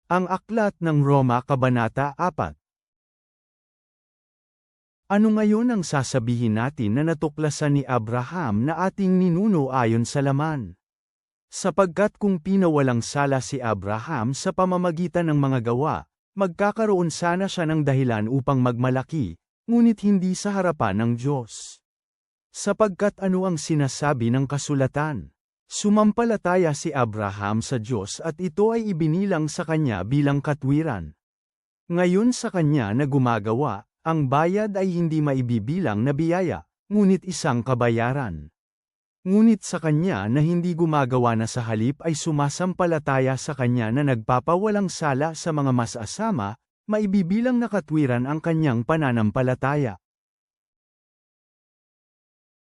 Ang Aklat ng Roma Kabanata 4. Ano ngayon ang sasabihin natin na natuklasan ni Abraham na ating ninuno ayon sa laman? Sapagkat kung pinawalang sala si Abraham sa pamamagitan ng mga gawa, magkakaroon sana siya ng dahilan upang magmalaki, ngunit hindi sa harapan ng Diyos. Sapagkat ano ang sinasabi ng kasulatan? Sumampalataya si Abraham sa Diyos at ito ay ibinilang sa kanya bilang katwiran. Ngayon sa kanya na gumagawa, ang bayad ay hindi maibibilang na biyaya, ngunit isang kabayaran. Ngunit sa kanya na hindi gumagawa na sa halip ay sumasampalataya sa kanya na nagpapawalang sala sa mga mas-asama, maibibilang na katwiran ang kanyang pananampalataya.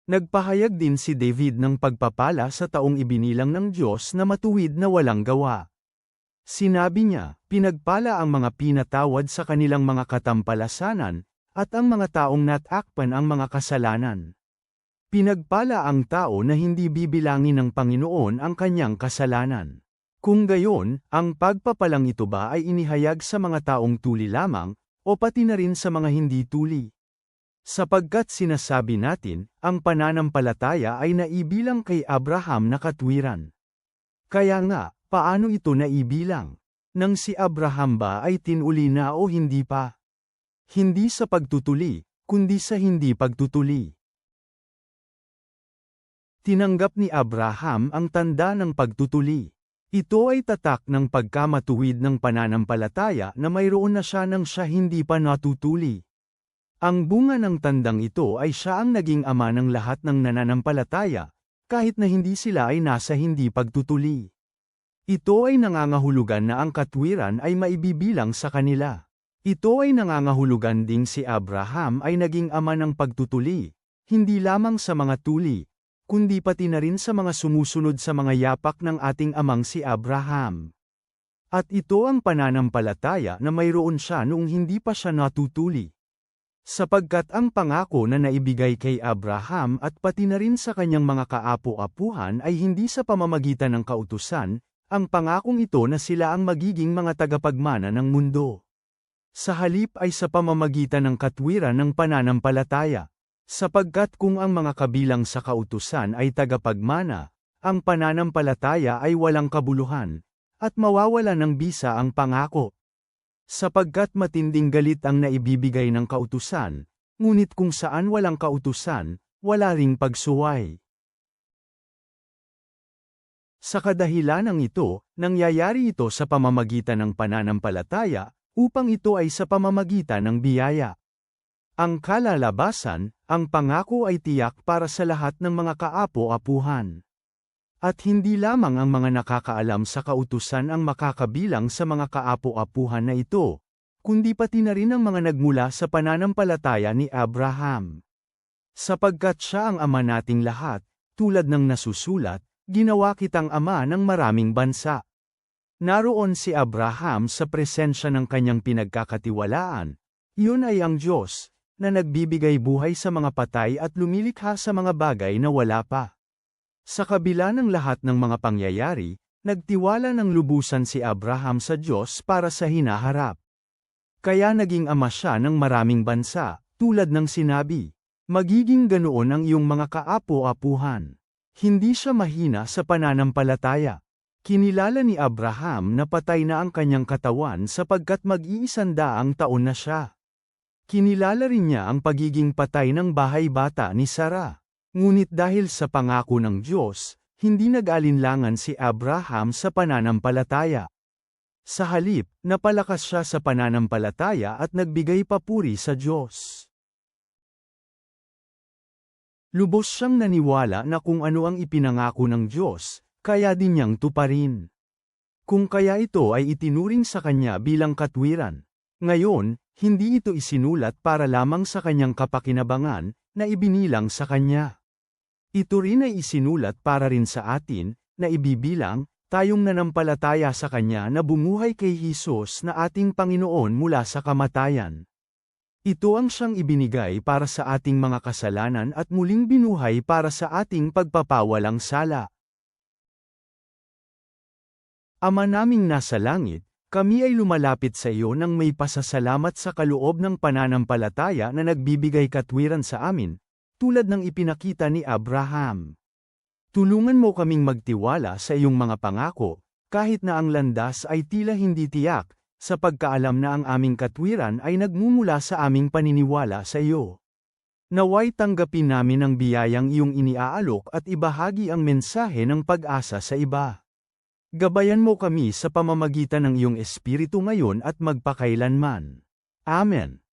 Nagpahayag din si David ng pagpapala sa taong ibinilang ng Diyos na matuwid na walang gawa. Sinabi niya, pinagpala ang mga pinatawad sa kanilang mga katampalasanan, at ang mga taong natakpan ang mga kasalanan. Pinagpala ang tao na hindi bibilangin ng Panginoon ang kanyang kasalanan. Kung gayon, ang pagpapalang ito ba ay inihayag sa mga taong tuli lamang, o pati na rin sa mga hindi tuli? Sapagkat sinasabi natin, ang pananampalataya ay naibilang kay Abraham na katwiran. Kaya nga, paano ito naibilang? Nang si Abraham ba ay tinuli na o hindi pa? Hindi sa pagtutuli, kundi sa hindi pagtutuli. Tinanggap ni Abraham ang tanda ng pagtutuli. Ito ay tatak ng pagkamatuwid ng pananampalataya na mayroon na siya nang siya hindi pa natutuli. Ang bunga ng tandang ito ay siya ang naging ama ng lahat ng nananampalataya, kahit na hindi sila ay nasa hindi pagtutuli. Ito ay nangangahulugan na ang katwiran ay maibibilang sa kanila. Ito ay nangangahulugan ding si Abraham ay naging ama ng pagtutuli, hindi lamang sa mga tuli, kundi pati na rin sa mga sumusunod sa mga yapak ng ating amang si Abraham. At ito ang pananampalataya na mayroon siya noong hindi pa siya natutuli. Sapagkat ang pangako na naibigay kay Abraham at pati na rin sa kanyang mga kaapo-apuhan ay hindi sa pamamagitan ng kautusan, ang pangakong ito na sila ang magiging mga tagapagmana ng mundo. Sa halip ay sa pamamagitan ng katwiran ng pananampalataya. Sapagkat kung ang mga kabilang sa kautusan ay tagapagmana, ang pananampalataya ay walang kabuluhan, at mawawala ng bisa ang pangako. Sapagkat matinding galit ang naibibigay ng kautusan, ngunit kung saan walang kautusan, wala ring pagsuway. Sa kadahilanang ito, nangyayari ito sa pamamagitan ng pananampalataya, upang ito ay sa pamamagitan ng biyaya. Ang kalalabasan, ang pangako ay tiyak para sa lahat ng mga kaapo-apuhan. At hindi lamang ang mga nakakaalam sa kautusan ang makakabilang sa mga kaapo-apuhan na ito, kundi pati na rin ang mga nagmula sa pananampalataya ni Abraham. Sapagkat siya ang ama nating lahat, tulad ng nasusulat, ginawa kitang ama ng maraming bansa. Naroon si Abraham sa presensya ng kanyang pinagkakatiwalaan. Iyon ay ang Diyos, na nagbibigay buhay sa mga patay at lumilikha sa mga bagay na wala pa. Sa kabila ng lahat ng mga pangyayari, nagtiwala ng lubusan si Abraham sa Diyos para sa hinaharap. Kaya naging ama siya ng maraming bansa, tulad ng sinabi, magiging ganoon ang iyong mga kaapo-apuhan. Hindi siya mahina sa pananampalataya. Kinilala ni Abraham na patay na ang kanyang katawan sapagkat mag-iisandaang taon na siya. Kinilala rin niya ang pagiging patay ng bahay bata ni Sarah. Ngunit dahil sa pangako ng Diyos, hindi nag-alinlangan si Abraham sa pananampalataya. Sa halip, napalakas siya sa pananampalataya at nagbigay papuri sa Diyos. Lubos siyang naniwala na kung ano ang ipinangako ng Diyos, kaya din niyang tuparin. Kung kaya ito ay itinuring sa kanya bilang katwiran. Ngayon, hindi ito isinulat para lamang sa kanyang kapakinabangan, na ibinilang sa kanya. Ito rin ay isinulat para rin sa atin, na ibibilang, tayong nanampalataya sa Kanya na bumuhay kay Hesus na ating Panginoon mula sa kamatayan. Ito ang siyang ibinigay para sa ating mga kasalanan at muling binuhay para sa ating pagpapawalang sala. Ama naming nasa langit, Kami ay lumalapit sa iyo nang may pasasalamat sa kaloob ng pananampalataya na nagbibigay katwiran sa amin, tulad ng ipinakita ni Abraham. Tulungan mo kaming magtiwala sa iyong mga pangako, kahit na ang landas ay tila hindi tiyak, sa pagkaalam na ang aming katwiran ay nagmumula sa aming paniniwala sa iyo. Naway tanggapin namin ang biyayang iyong iniaalok at ibahagi ang mensahe ng pag-asa sa iba. Gabayan mo kami sa pamamagitan ng iyong Espiritu ngayon at magpakailanman. Amen.